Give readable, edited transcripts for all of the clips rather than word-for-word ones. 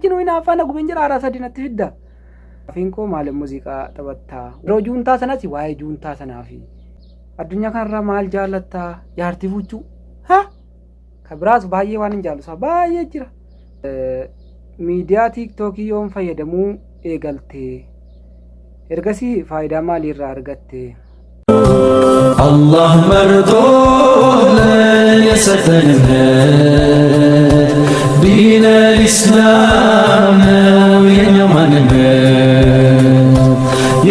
Jinu ina afaan aguma injira arasa dinatti fidda. Afiinkoo maal muuziqaa taphattaa. Yeroo juuntaa sanatti waa'ee juuntaa sanaafi. Addunyaa kanarra maal jaallattaa? Jaartii fuchuu. Ha? Kabiraas baay'ee waan hin jaallusaa baay'ee jira. Miidiyaa TikTokii yoon fayyadamuu eegaltee ergasii faayidaa maaliirraa argatte? Allah mardole yesetenine din al-Islam yenyamanine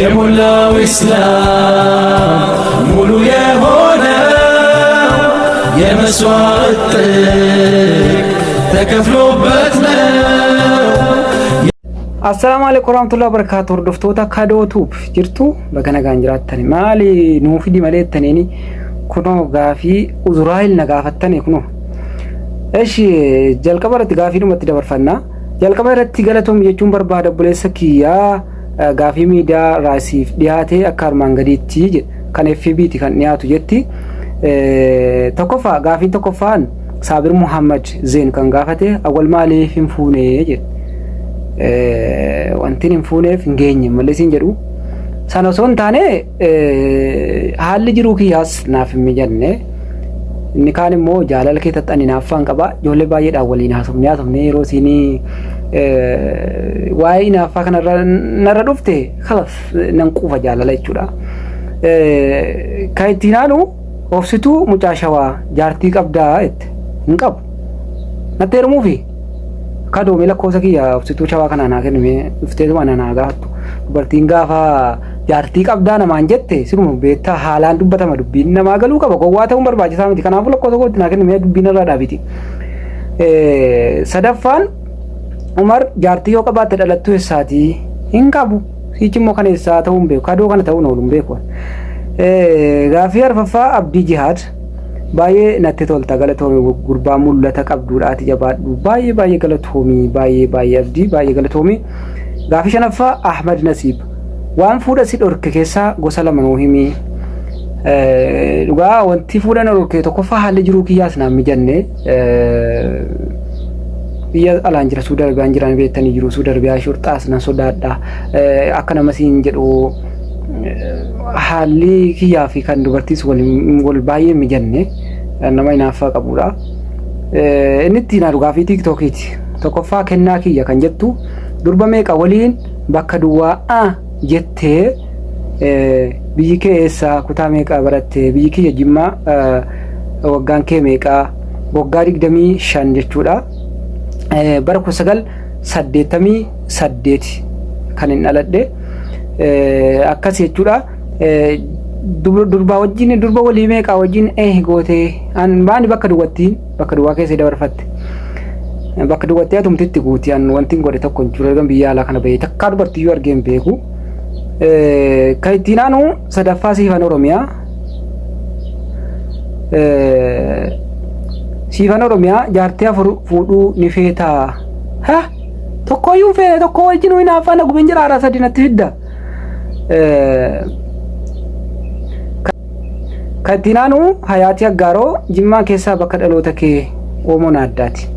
yemullaw Islam mulu yehone yeመስዋዕት ተከፍሎበት ነው። Assalamu alaikum warahmatullahi wabarakatuh. Hordoftoota Kadootuuf jirtu bakka jiraattan maali nuuf hidhi maleettaniini kunoo gaafii Uzuraayil na gaafattani kunoo. Eshi jalqaba irratti gaafii dhumatti dabarfannaa. Jalqaba irratti galatoom jechuun barbaada buleessa kiyyaa gaafii miidiyaa raasiif dhiyaatee akka armaan gadiitti jedha. Kan FB'ti kan dhiyaatu jetti. Tokkoffaa gaafii tokkoffaan Saabir Muhammad Zeen kan gaafate awwal maaliif hin fuunee jedha. Wanti hin fuuneef hin geenye malleesiin jedhu sana osoo hin taane haalli jiruu kiyyaas naaf hin mijanne inni kaan immoo jaalala keessatti ani naaf faan qaba ijoollee baay'eedhaan waliin haasofne yeroo siinii waa'ee naaffaa kanarra narra dhufte kalas nan quufa jaalala jechuudha. Kan ittiin aanu obsituu mucaa shawaa jaartii qabdaa jette hin qabu natti heerumuufi Kadoo mila kosa kiyya obsituu shawaa kana naa kenname dhufteetuma naa gaafatu dubartiin gaafa jaartii qabdaa namaan jette siruma beektaa haalaan dubbatama dubbiin namaa galuu qaba gowwaa ta'uun barbaachisaa miti kanaafuu lakkoofsa kootti naa kenname dubbiin irraa dhaabiti. Sadaffaan Umar jaartii yoo qabaatte dhalattuu eessaatii hin qabu siichi immoo kana eessaa ta'uu hin beeku kadoo kana ta'uun oolu hin beeku. Gaafii arfaffaa Abdii Jihaad baay'ee natti tolta galatoomii gurbaa mul'ata qabduudhaati jabaadhu baay'ee galatoomii baay'ee Abdii baay'ee galatoomii. Gaafii shanaffaa Ahmad Nasiib waan fuudha si dhorke keessaa gosa lama nuu himii. Dhugaa wanti fuudha na dhorke tokkoffaa haalli jiruu kiyyaas naan mijanne biyya alaan jira Suudi Arabiyaan jiran beektanii jiru Suudi Arabiyaa shurxaas nan sodaadha akka nama siin jedhu haalli kiyyaa fi kan dubartiis wal baay'ee mijanne nama hinaaffaa qabudha. Inni ittiin haadhu gaafii TikTokiiti. Tokkoffaa kennaa kiyya kan jettu durba meeqa waliin bakka duwwaa jettee biyyi kee eessaa kutaa meeqa barattee biyyi kiyya Jimmaa waggaan kee meeqaa waggaa 25 jechuudha. Bara 1988 kan hin dhaladhe. Akkas jechuudha. Durba wajjin durba walii meeqa wajjin gootee maani bakka duwwaa keessa dabarfatte bakka duwwattee atumtitti guutii wanti godhe tokko hin jiru biyya alaa kana bahee takkaa dubartiyyuu argee hin beeku. Kan ittiin aanu sadaffaa siifan Oromiyaa siifan Oromiyaa jaartii afur fuudhuu ni feetaa tokkoyyuu feene tokko wajjin hin afaan aguma injira arasa dinatti fidda. Katinaanu Hayati Aggaaroo Jimmaa keessaa bakka dhaloota kee Oomoo Naaddaati.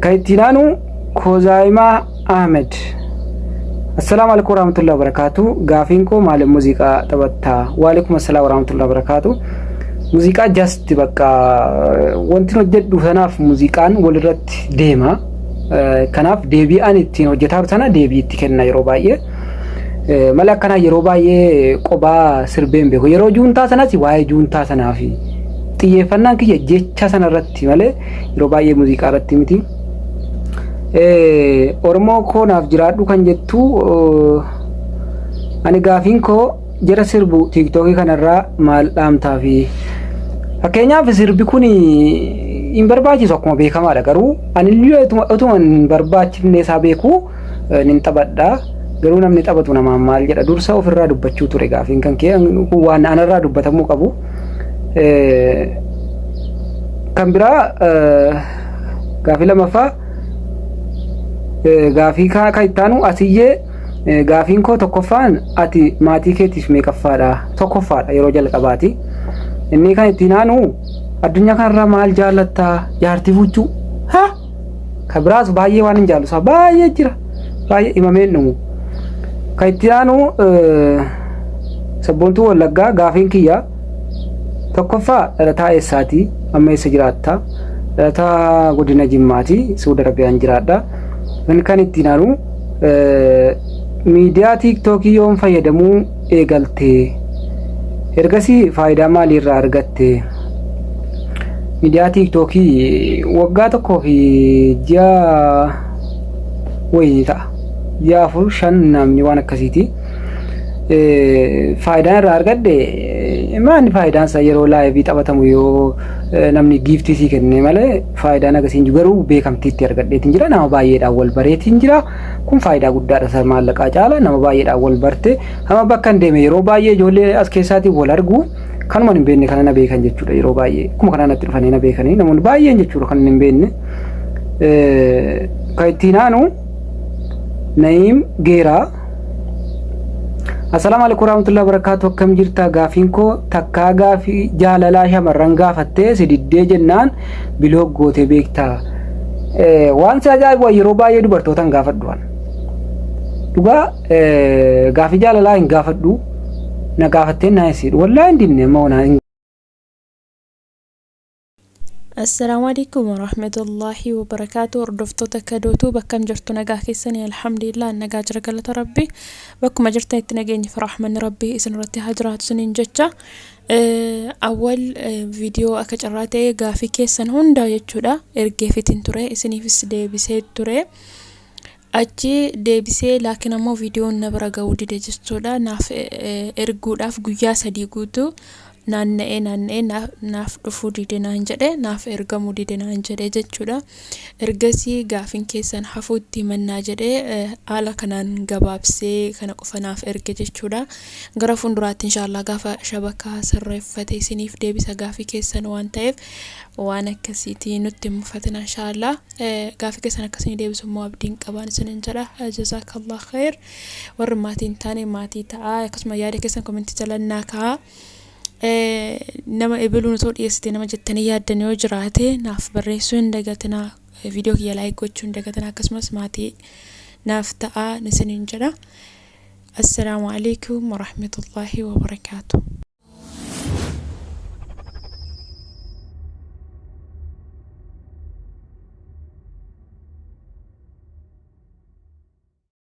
Katinaanu Kozaayimaa Ahmed Assalamu alaikum warahmatullahi wabarakatuh. Gaafiin koo maal muuziqaa taphattaa? Wa alaikum assalam warahmatullahi wabarakatuh. Muuziqaa just bakka wanti hojjedhu sanaaf muuziqaan walirratti deema. Kanaaf deebi'aan ittiin hojjetaa sana deebii itti kenna yeroo baay'ee. Mala kana yeroo baay'ee qobaa sirbeen beeku yeroo juuntaa sanatti waa'ee juuntaa sanaafi xiyyeeffannaan kiyya jecha sanarratti malee yeroo baay'ee muuziqaa irratti miti. Oromoo koo naaf jiraadhu kan jettu ani gaafiin koo jara sirbu TikTokii kanarraa maal dhaamtaa fi fakkeenyaaf sirbi kun hin barbaachisu akkuma beekamaadha garuu ani illee utuma hin barbaachifne isaa beeku nin taphadha. Garuu namni taphatu namaan maal jedha dursa ofirraa dubbachuu ture gaafiin kan kee waan anarraa dubbatamuu qabu. Kan biraa gaafii lamaffaa gaafii kan ittaanu asiyyee gaafiin koo tokkoffaan ati maatii keetiif meeqaffaadha tokkoffaadha yeroo jalqabaati. Inni kan ittiin aanu addunyaa kanarra maal jaallattaa jaartii fuchuu kabiraas baay'ee waan hin jaallu baay'ee jira baay'ee himameen dhumu kan itti aanu sabboontuu Wallaggaa gaafiin kiyya tokkoffaa dhalataa eessaati amma eessa jiraatta dhalataa godina Jimmaati Saudi Arabiyaan jiraadha kan itti aanu miidiyaa TikTok yoon fayyadamuu eegaltee ergasii faayidaa maaliirraa argatte miidiyaa TikTok waggaa tokkoo fi ji'a wayii ta'a ji'a 4-5 namni waan akkasiiti faayidaan irraa argadde maanni faayidaan isaa yeroo laayivii taphatamu yoo namni giiftii sii kenne malee faayidaan akkasiin jiru garuu beekamtiitti argadheetiin jira nama baay'eedhaan wal bareetiin jira kun faayidaa guddaadha sa maallaqaa caala nama baay'eedhaan wal barte ama bakka hin deeme yeroo baay'ee ijoollee as keessaatii wal argu kanuma hin beekne kana na beekan jechuudha yeroo baay'ee kuma kana natti dhufanii na beekanii namoonni baay'een jechuudha kan hin beekne kan ittiin aanu Naim Geeraa Assalamu alaikum warahmatullahi wabarakatuh akkam jirta gaafiin koo takkaa gaafii jaalalaa shamarran gaafattee sididdee jennaan biloog gootee beektaa waan si ajaa'ibu yeroo baay'ee dubartootaan gaafadhuan dhugaa gaafii jaalalaa hin gaafadhu na gaafattee na isiidhu wallaahi hin dinne mauna السلام عليكم ورحمة الله وبركاته وردفتو تكادوتو بكم جرتو نجاه كيسني الحمد لله نجاه جرقلة ربي بكم جرتني تنجيني فرح من ربي إسن رتي هجرات سنين جتة أول فيديو أكجراتي قافي كيسن هوندا يجودا إرجع في تنتوري إسني في السدي بسيد توري أجي دي بسي لكن أمو فيديو نبرا قودي دي جستودا ناف إرجودا في قيا سديقوتو naanna'ee naaf dhufuu dide naan jedhe naaf ergamuu dide naan jedhe jechuudha ergasii gaafiin keessan hafuutti mannaa jedhe haala kanaan gabaabsee kana qofa naaf erge jechuudha gara fuulduraatti inshallah gaafa shabakaa sirreeffate isiniif deebisa gaafii keessan waan ta'eef waan akkasiitii nutti mufatina inshallah gaafii keessan akkasii deebisu immoo abdiin qabaan isinin jedha jazakallah khair warri maatiin taane maatii ta'a akkasuma yaada keessan komentii jalannaa ka'a nama ebeluun too dhiyeessite nama jettanii yaaddan yoo jiraate naaf barreessuu hin dagatinaa viidiyoo kiyya laayik gochuu hin dagatinaa akkasumas maatii naaf ta'a isiniin jedha assalaamu alaikum warahmatullaahi wabarakaatuh